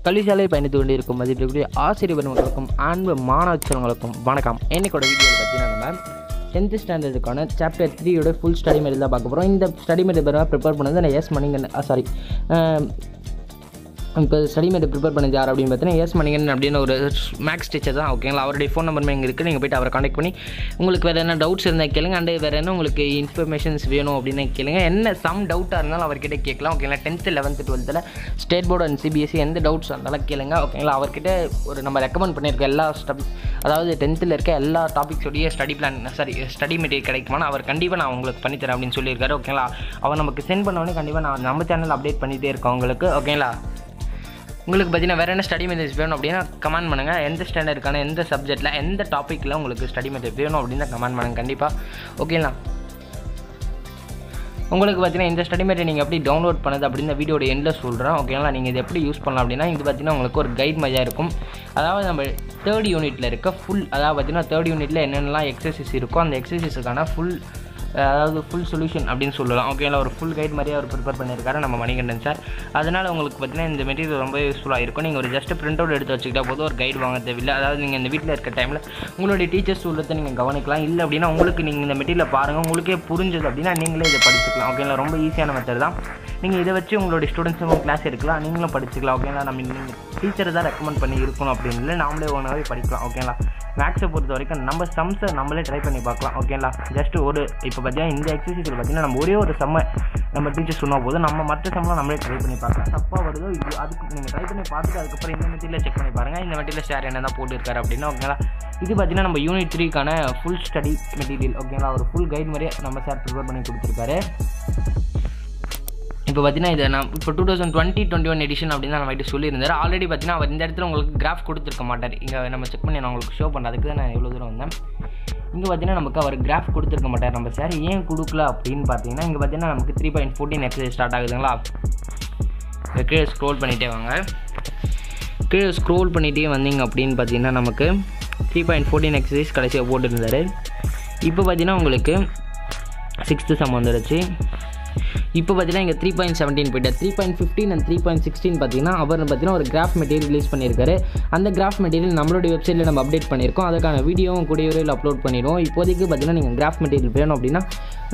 கல்விசாலை பயணித்து கொண்டிருக்கும் மதிப்பிற்குரிய ஆசிரியர் பெருமக்களுக்கும் அன்பு மாணவர்களுக்கும் வணக்கம். இன்னைக்கோட வீடியோவில் பார்த்தீங்கன்னா நம்ம 10th ஸ்டாண்டர்டுக்கான சாப்டர் 3யோட ஃபுல் ஸ்டடி மெட்டீரியல் தான் பார்க்க போகிறோம். இந்த ஸ்டடி மெட்டீரியல் ப்ரிப்பேர் பண்ணது நான் எஸ் மணிகண்டன் இப்போ ஸ்டடி மெட்டீரியல் ப்ரிப்பேர் பண்ணது யார் அப்படின்னு பார்த்தீங்கன்னா எஸ் மணிகண்டன் அப்படின்னு ஒரு மேக்ஸ் டீச்சர் தான். ஓகேங்களா, அவருடைய ஃபோன் நம்பர் இங்கே இருக்குது. நீங்கள் போய்ட்டு அவரை கான்டெக்ட் பண்ணி உங்களுக்கு வேறு என்ன டவுட்ஸ் இருந்தால் கேளுங்க. அண்ட் வேறு என்ன உங்களுக்கு இன்ஃபர்மேஷன்ஸ் வேணும் அப்படின்னு கேளுங்க. என்ன சம் டவுட்டாக இருந்தாலும் அவர்கிட்ட கேட்கலாம். ஓகேங்களா, 10th 11th 12th state board and CBSE எந்த டவுட்ஸ் இருந்தாலும் கேளுங்க. ஓகேங்களா, அவர்கிட்ட ஒரு நம்ம ரெக்கமெண்ட் பண்ணியிருக்கோம் எல்லா அதாவது 10th இருக்க எல்லா டாபிக்ஸோடைய ஸ்டடி மெட்டீரியல் கிடைக்குமான்னு அவர் கண்டிப்பாக நான் உங்களுக்கு பண்ணித்தரேன் அப்படின்னு சொல்லியிருக்காரு. ஓகேங்களா, அவர் நமக்கு சென்ட் பண்ணோடனே கண்டிப்பாக நான் நம்ம சேனல் அப்டேட் பண்ணிகிட்டே இருக்கோம் உங்களுக்கு. ஓகேங்களா, உங்களுக்கு பார்த்தீங்கன்னா வேறு என்ன ஸ்டடி மெட்டீரியல்ஸ் வேணும் அப்படின்னா கமெண்ட் பண்ணுங்கள். எந்த ஸ்டாண்டர்டுக்கான எந்த சப்ஜெக்ட்டில் எந்த டாப்பிக்கில் உங்களுக்கு ஸ்டடி மெட்டீரியல் வேணும் அப்படின்னு கமெண்ட் பண்ணுங்கள் கண்டிப்பாக. ஓகேங்களா, உங்களுக்கு பார்த்தீங்கன்னா இந்த ஸ்டடி மெட்டீரியல் நீங்கள் எப்படி டவுன்லோட் பண்ணது அப்படின்னு வீடியோட எண்டில் சொல்கிறேன். ஓகேங்களா, நீங்கள் இது எப்படி யூஸ் பண்ணலாம் அப்படின்னா இது பார்த்தீங்கன்னா உங்களுக்கு ஒரு கைட் மாதிரியாக இருக்கும். அதாவது நம்ம 3rd யூனிட்டில் இருக்க ஃபுல், அதாவது பார்த்தீங்கன்னா 3rd யூனிட்டில் என்னென்னலாம் எக்ஸசைஸ் இருக்கோ அந்த எக்ஸசைஸுக்கான ஃபுல் சொல்யூஷன் அப்படின்னு சொல்லலாம். ஓகேங்களா, ஒரு ஃபுல் கைட் மாதிரியே அவர் ப்ரிப்பேர் பண்ணியிருக்காரு நம்ம மணிகண்டன் சார். அதனால் உங்களுக்கு பார்த்தீங்கன்னா இந்த மெட்டீரியல் ரொம்ப யூஸ்ஃபுல்லாக இருக்கும். நீங்கள் ஒரு ஜஸ்ட் பிரிண்ட் அவுட் எடுத்து வச்சுக்கிட்டா போதும், ஒரு கைடு வாங்க தேவையில்லை. அதாவது நீங்கள் இந்த வீட்டில் இருக்க டைமில் உங்களுடைய டீச்சர்ஸ் சொல்கிறத நீங்கள் கவனிக்கலாம். இல்லை அப்படின்னா உங்களுக்கு நீங்கள் இந்த மெட்டீரியலை பாருங்கள், உங்களுக்கே புரிஞ்சது அப்படின்னா நீங்களே இதை படிச்சுக்கலாம். ஓகேங்களா, ரொம்ப ஈஸியான மெத்தட் தான். நீங்கள் இதை வச்சு உங்களுடைய ஸ்டூடெண்ட்ஸும் கிளாஸ் எடுக்கலாம், நீங்களும் படிச்சுக்கலாம். ஓகேங்களா, நம்ம நீங்கள் டீச்சரை தான் ரெக்கமெண்ட் பண்ணி இருக்கணும் அப்படின்னு இல்லை, நாமளே ஒன்றாவே படிக்கலாம். ஓகேங்களா, மேக்ஸை பொறுத்த வரைக்கும் நம்ம சம்ஸை நம்மளே ட்ரை பண்ணி பார்க்கலாம். ஓகேங்களா, ஜஸ்ட் இப்போ பார்த்தீங்கன்னா இந்த எக்ஸசைஸில் பார்த்தீங்கன்னா நம்ம ஒரே ஒரு சம்மை நம்ம டீச்சர் சொன்னால் போதும், நம்ம மற்ற சம்லாம் நம்மளே ட்ரை பண்ணி பார்க்கலாம். தப்பாக வருதோ இது அதுக்கு நீங்கள் ட்ரை பண்ணி பார்த்துட்டு அதுக்கப்புறம் இந்த மெட்டீரியல் செக் பண்ணி பாருங்கள். இந்த மெட்டீரியல் ஷேர் என்ன தான் போட்டுருக்காரு அப்படின்னா. ஓகேங்களா, இது பார்த்தீங்கன்னா நம்ம யூனிட் 3க்கான ஃபுல் ஸ்டடி மெட்டீரியல். ஓகேங்களா, ஒரு ஃபுல் கைட் மாதிரியே நம்ம சார் ப்ரிப்பேர் பண்ணி கொடுத்துருக்காரு. இப்போ பார்த்தீங்கன்னா இதை நான் இப்போ 2020-21 எடிஷன் அப்படின்னு தான் நம்ம சொல்லியிருந்தார். ஆல்ரெடி பார்த்தீங்கன்னா அவர் இந்த இடத்துல உங்களுக்கு கிராஃப் கொடுத்துருக்க மாட்டார். இங்கே நம்ம செக் பண்ணி நான் உங்களுக்கு ஷோ பண்ணுறதுக்கு தான் நான் எவ்வளோ தூரம் வந்தேன். இங்கே பார்த்தீங்கன்னா நமக்கு அவர் கிராஃப் கொடுத்துருக்க மாட்டார் நம்ம சார். ஏன் கொடுக்கல அப்படின்னு பார்த்தீங்கன்னா இங்கே பார்த்தீங்கன்னா நமக்கு 3.14 எக்ஸசைஸ் ஸ்டார்ட் ஆகுதுங்களா. கீழே ஸ்க்ரோல் பண்ணிகிட்டே வாங்க. கீழே ஸ்க்ரோல் பண்ணிகிட்டே வந்தீங்க அப்படின்னு பார்த்தீங்கன்னா நமக்கு 3.14 எக்ஸசைஸ் கடைசியாக போட்டுருந்தார். இப்போ பார்த்தீங்கன்னா உங்களுக்கு 6th சம் வந்துடுச்சு. இப்போ பார்த்தீங்கன்னா இங்கே 3.17 போய்ட்டார். 3.15 அண்ட் 3.16 பார்த்தீங்கன்னா அவர் பார்த்தீங்கன்னா ஒரு கிராஃப் மெட்டீரியல் ரிலீஸ் பண்ணியிருக்காரு. அந்த கிராஃப் மெட்டீரியல் நம்மளுடைய வெப்சைட்டில் நம்ம அப்டேட் பண்ணியிருக்கோம். அதுக்கான வீடியோவும் கூடிய விரைவில் அப்லோட் பண்ணிடுவோம். இப்போதைக்கு பார்த்தீங்கன்னா நீங்கள் கிராஃப் மெட்டீரியல் வேணும் அப்படின்னா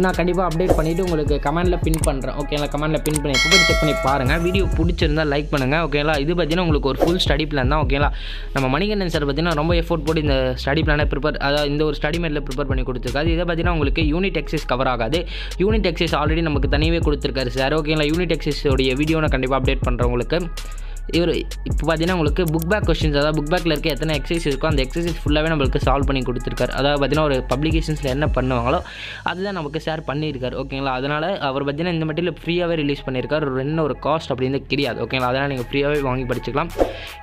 நான் கண்டிப்பாக அப்டேட் பண்ணிவிட்டு உங்களுக்கு கமெண்டில் பின் பண்ணுறேன். ஓகேங்களா, கமெண்டில் பின் பண்ணி போய் செக் பண்ணி பாருங்கள். வீடியோ பிடிச்சிருந்தால் லைக் பண்ணுங்கள். ஓகேங்களா, இது பார்த்தீங்கன்னா உங்களுக்கு ஒரு ஃபுல் ஸ்டடி பிளான் தான். ஓகேங்களா, நம்ம மணிகண்டன் சார் பார்த்தீங்கன்னா ரொம்ப எஃபோர்ட் போட்டு இந்த ஸ்டடி பிளானை அதாவது இந்த ஒரு ஸ்டடி மெட்டீரியல் ப்ரிப்பேர் பண்ணி கொடுத்துருக்காரு. இதை பார்த்தீங்கன்னா உங்களுக்கு யூனிட் எக்ஸசைஸ் கவர் ஆகாது. யூனிட் எக்ஸசைஸ் ஆல்ரெடி நமக்கு தனியாக கொடுத்துருக்காரு சார். ஓகேங்களா, யூனிட் எக்ஸசைஸோடைய வீடியோ நான் கண்டிப்பாக அப்டேட் பண்ணுறேன் உங்களுக்கு. இவர் இப்போ பார்த்தீங்கன்னா உங்களுக்கு புக் பேக் கொஸ்டின்ஸ், அதாவது புக் பேக்கில் இருக்க எத்தனை எக்ஸசைஸ் இருக்கோ அந்த எக்ஸசைஸ் ஃபுல்லாகவே நம்மளுக்கு சால்வ் பண்ணி கொடுத்துருக்காரு. அதாவது பார்த்தீங்கன்னா ஒரு பப்ளிகேஷன்ஸில் என்ன பண்ணுவாங்களோ அதுதான் நமக்கு ஷேர் பண்ணியிருக்காரு. ஓகேங்களா, அதனால் அவர் பார்த்தீங்கன்னா இந்த மெட்டீரியல் ஃப்ரீயாகவே ரிலீஸ் பண்ணியிருக்காரு. ஒரு காஸ்ட் அப்படின்னு கிடையாது. ஓகேங்களா, அதனால் நீங்கள் ஃப்ரீயாகவே வாங்கி படிச்சுக்கலாம்.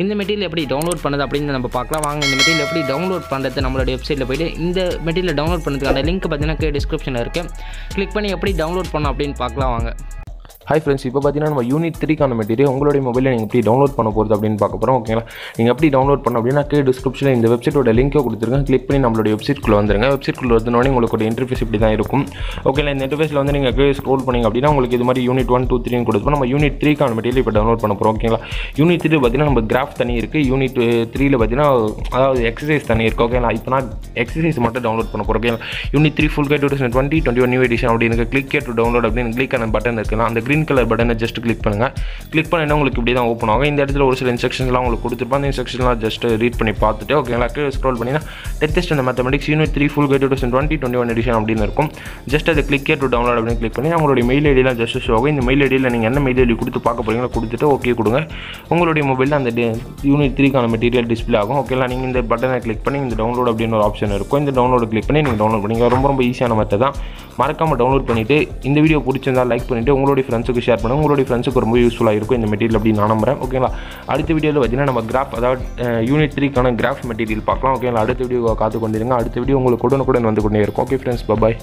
இந்த மெட்டீரியல் எப்படி டவுன்லோட் பண்ணுறது அப்படின்னு நம்ம பார்க்கலாம் வாங்க. இந்த மெட்டீரியல் எப்படி டவுன்லோட் பண்ணுறது நம்மளோட வெப்சைட்டில் போய்ட்டு இந்த மெட்டீரியல் டவுன்லோட் பண்ணுறதுக்கான லிங்க் பார்த்தீங்கன்னா டிஸ்கிரிப்ஷனில் இருக்குது. கிளிக் பண்ணி எப்படி டவுன்லோட் பண்ணணும் அப்படின்னு பார்க்கலாம் வாங்க. ஹாய் ஃப்ரெண்ட்ஸ், இப்போ பார்த்தீங்கன்னா நம்ம யூனிட் 3க்கான மெட்டீரியல் உங்களுடைய மொபைலில் நீங்கள் எப்படி டவுன்லோட் பண்ண போகிறது அப்படின்னு பார்க்க போகிறோம். ஓகேங்களா, நீங்கள் எப்படி டவுன்லோட் பண்ண அப்படின்னா டிஸ்கிரிப்ஷனில் இந்த வெப்சைட்டோட லிங்கை கொடுத்துருக்கேன். கிளிக் பண்ணி நம்மளுடைய வெப்சைட்குள்ளே வந்துருங்க. வெப்சைட்குள்ளே வந்தோடனே உங்களுக்கு ஒரு இன்டர்ஃபேஸ் இப்படி தான் இருக்கும். ஓகேங்களா, இந்த இன்டர்ஃபேஸில் வந்து நீங்கள் ஸ்க்ரோல் பண்ணிங்க அப்படின்னா உங்களுக்கு இது மாதிரி யூனிட் 1, 2, 3 கொடுத்துப்போம். நம்ம யூனிட் 3க்கான மெட்டீரியல் இப்போ டவுன்லோட் பண்ண போகிறோம். ஓகேங்களா, யூனிட் 3 பார்த்தீங்கன்னா நம்ம கிராஃப் தனி இருக்குது. யூனிட் 3ல் பார்த்தீங்கன்னா அதாவது எக்ஸசைஸ் தனி இருக்குது. ஓகேங்களா, இப்போ நான் எக்ஸசைஸ் மட்டும் டவுன்லோட் பண்ண போகிறோம். ஓகேங்களா, unit 3 full guide 2020-21 new edition அப்படின்னு கிளிக் டு டவுன்லோட் அப்படின்னு கிளிக் ஆன பட்டன் இருக்குல்ல, அந்த க்ரீன் கலர் பட்டனை ஜஸ்ட் கிளிக் பண்ணுங்கள். கிளிக் பண்ணினா உங்களுக்கு இப்படி தான் ஓப்பன் ஆகும். இந்த இடத்துல ஒரு சில இன்ஸ்ட்ரக்ஷன்ஸ்லாம் உங்களுக்கு கொடுத்துருப்போம். அந்த இன்ஸ்ட்ரக்ஷன்லாம் ஜஸ்ட் ரீட் பண்ணி பார்த்துட்டு ஓகேங்களா ஸ்க்ரோல் பண்ணினா 10th standard mathematics unit 3 full guide 2020-21 edition அப்படின்னு இருக்கும். ஜஸ்ட் அதை கிளிக் டு டவுன்லோட் அப்படின்னு கிளிக் பண்ணி உங்களுடைய மெயில் ஐடியெலாம் ஜஸ்ட் ஷோ ஆகும். இந்த மெயில் ஐடியில் நீங்கள் என்ன மெயில் ஐடி கொடுத்து பார்க்க போகிறீங்களோ கொடுத்துட்டு ஓகே கொடுங்க. உங்களுடைய மொபைலில் அந்த யூனிட் 3க்கான மெட்டீரியல் டிஸ்பிளே ஆகும். ஓகேங்களா, நீங்கள் இந்த பட்டனை கிளிக் பண்ணி இந்த டவுன்லோட் அப்படின்னு ஒரு ஆப்ஷன் இருக்கும். இந்த டவுன்லோட் கிளிக் பண்ணி நீங்கள் டவுன்லோட் பண்ணிங்க. ரொம்ப ஈஸியான மெத்தட் தான். மறக்காமல் டவுன்லோட் பண்ணிவிட்டு இந்த வீடியோ பிடிச்சிருந்தால் லைக் பண்ணிவிட்டு உங்களுடைய ஃப்ரெண்ட்ஸுக்கு ஷேர் பண்ணுங்கள். உங்களுடைய ஃப்ரெண்ட்ஸுக்கு ரொம்ப யூஸ்ஃபுல்லாக இருக்கும் இந்த மெட்டீரியல் அப்படின்னு நான் நம்புறேன். ஓகேங்களா, அடுத்த வீடியோவில் பார்த்தீங்கன்னா நம்ம கிராஃப், அதாவது யூனிட் 3க்கான கிராஃப் மெட்டீரியல் பார்க்கலாம். ஓகேங்களா, அடுத்த வீடியோ காத்து கொண்டிருங்க. அடுத்த வீடியோ உங்களுக்கு உடனுக்குடன் வந்து கொண்டே இருக்கும். ஓகே ஃப்ரெண்ட்ஸ், பாய்.